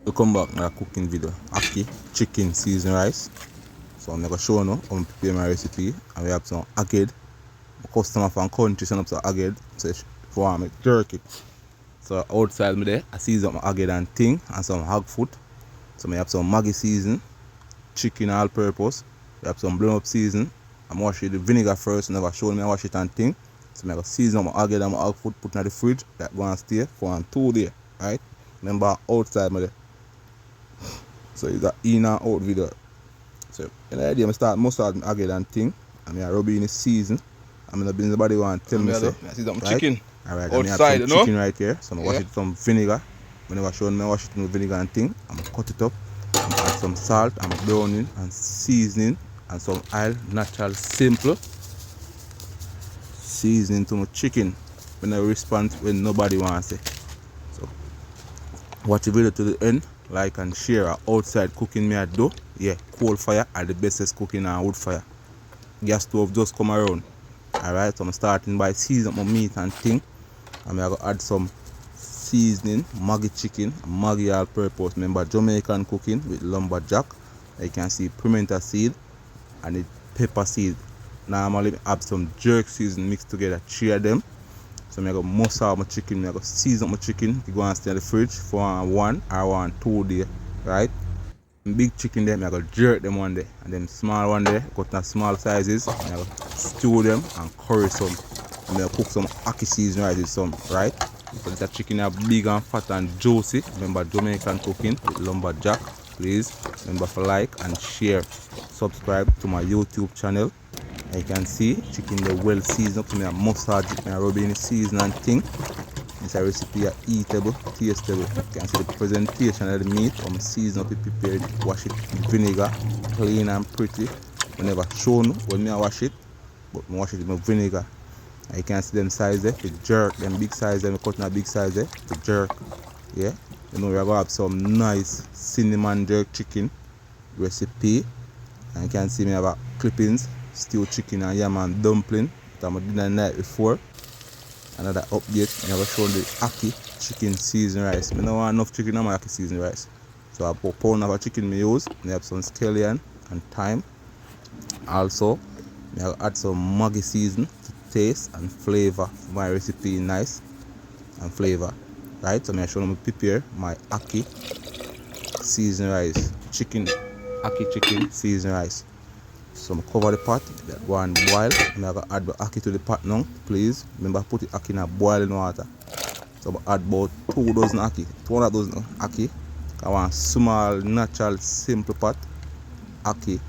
Welcome back to a cooking video. Ackee chicken seasoned rice. So I'm going to show you how I prepare my recipe. And we have some aged. My customer from country send up some aged. So if you want me jerk it. So outside me there, I season up my aged and thing and some hog foot. So I have some Maggi season, chicken all purpose. We have some blown up season. I'm wash it the vinegar first, never show me I wash it and thing. So I go season up my aged and my hog foot, put in the fridge. That go and stay for 2 days. Right? Remember outside me there. So it's an in and out video. So in the idea I start mustard again and thing. And I rub it in the season. I'm gonna be in the body one tell me say. I see some right? chicken. Alright, Outside, I have some chicken right here. So I'm wash it with some vinegar. Whenever I show me I wash it with vinegar and thing. I'm gonna cut it up. I'm gonna add some salt, I'm browning and seasoning and some oil, natural simple. Seasoning to my chicken. When I respond when nobody wants it. So watch the video to the end. Like and share. Outside cooking me I do. Yeah, coal fire are the bestest cooking on wood fire. Gas stove just come around. Alright, so I'm starting by seasoning my meat and thing. I'm going to add some seasoning, Maggi chicken, Maggi all purpose. Remember Jamaican cooking with lumberjack. You can see pimento seed and the pepper seed. Normally I add some jerk season mixed together, 3 of them. So I'm going to mustard my chicken, I'm going to season my chicken, to go and stay in the fridge for 1 or 2 days, right? Big chicken there, I'm going to jerk them one day, and them small one there, cut in small sizes, I'm going to stew them and curry some. I'm going to cook some ackee season rice with some, right? So this chicken are big and fat and juicy. Remember Jamaican cooking with lumberjack. Please remember to like and share. Subscribe to my YouTube channel. You can see chicken the well seasoned up to me a mustard, me a rub in the season and thing. It's a recipe a eatable, tasteable. You can see the presentation of the meat. I'm season up it prepared, wash it with vinegar, clean and pretty. I never shown when I wash it, but I wash it with vinegar. And you can see them size there, the jerk, them big size there, I cut in a big size there, the jerk. Yeah, you know we're gonna have some nice cinnamon jerk chicken recipe. And you can see me have a clippings. Stewed chicken and yam and dumpling that I did the night before. Another update, I never shown the ackee chicken seasoned rice. I don't want enough chicken on my ackee seasoned rice. So I put a pound of a chicken I use. I have some scallion and thyme. Also, I add some Maggi season to taste and flavor for my recipe nice and flavor. Right, so I show them prepare my ackee seasoned rice. Ackee chicken seasoned rice. So I cover the pot, that go and boil. I'm going to add the ackee to the pot now, please. Remember put the ackee in a boiling water. So I add about 2 dozen ackee, 200 dozen ackee. I want a small, natural, simple pot. Ackee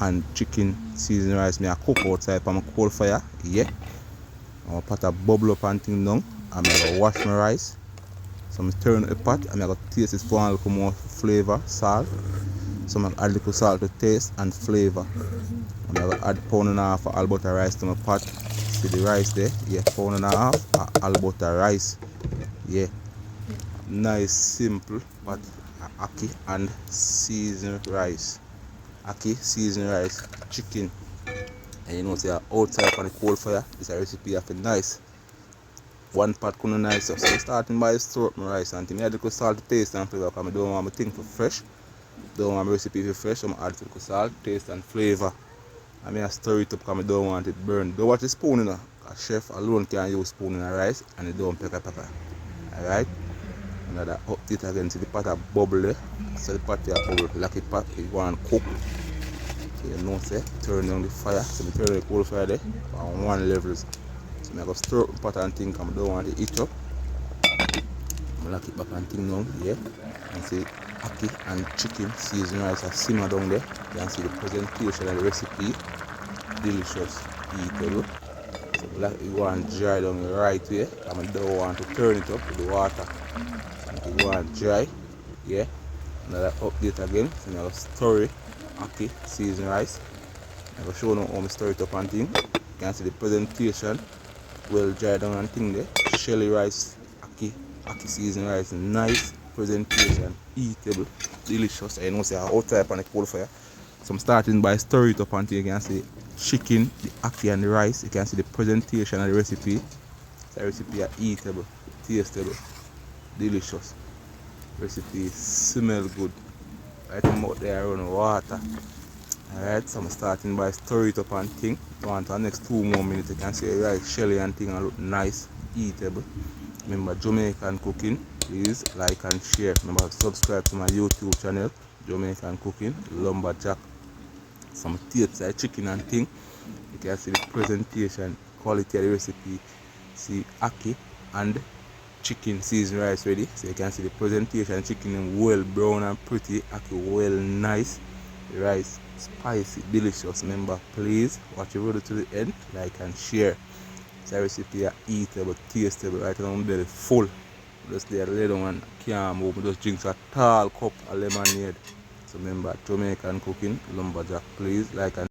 and chicken seasoned rice. I cook outside on my coal fire. Yeah. I'm going to put a bubble up and thing down. I'm going to wash my rice. So I'm turn the pot. I'm going to taste it for a little more flavor, salt. So I'm going to add a little salt to taste and flavor. I'm going to add a pound and a half of all butter rice to my pot. See the rice there? Yeah, pound and a half of all butter rice. Yeah. Nice, simple, but ackee and seasoned rice. Ackee, seasoned rice, chicken. And you know, see, outside on the coal fire, this is a recipe of a nice. One pot couldn't nice. So I'm starting by stir up my rice and I add a little salt to taste and flavor because I don't want my thing for fresh. Don't want my recipe to fresh, I'm add a little salt, taste and flavor. I mean I stir it up because I don't want it burn. Don't watch the spoon, you know. A chef alone can use spoon in a rice and it don't pepper. Alright? Another update again, see the pot a bubble there. So the pot here bubble, like a pot, you want to cook. So you know say, turn down the fire. So I turn the coal fire there on 1 level. So I'm going to stir up the pot and think I don't want it heat up. I'm going to lock it back and think down, yeah. And see ackee and chicken seasoned rice are simmer down there. You can see the presentation of the recipe. Delicious, eatable. So like you want to dry down the right way. I don't want to turn it up with the water. So you want to dry, yeah. Another update again. So I'm going to stir it, ackee seasoned rice. I'm going to show you how I stir it up and thing. You can see the presentation. Well dry down and thing there. Shelly rice, ackee seasoned rice, nice presentation, eatable, delicious. I know say outside on the coal fire. So I'm starting by stir it up until you can see chicken, the ackee and the rice. You can see the presentation of the recipe. The recipe are eatable, tasteable, delicious. Recipe smell good. Right, I'm out there around water. Alright, so I'm starting by stir it up and thing. Want the next 2 more minutes, you can see the rice shelly and thing and look nice, eatable. Remember, Jamaican cooking, please like and share. Remember, subscribe to my YouTube channel, Jamaican cooking, lumberjack. Some taste like chicken and thing. You can see the presentation, quality of the recipe. See ackee and chicken seasoned rice ready. So you can see the presentation, chicken well brown and pretty, ackee well nice. The rice spicy, delicious. Remember, please watch the video to the end, like and share. It's a recipe are eatable, tasteable. Right now I'm belly full. Just there later one can't move. Just drink a tall cup of lemonade. So remember, Jamaican cooking, lumberjack. Please like and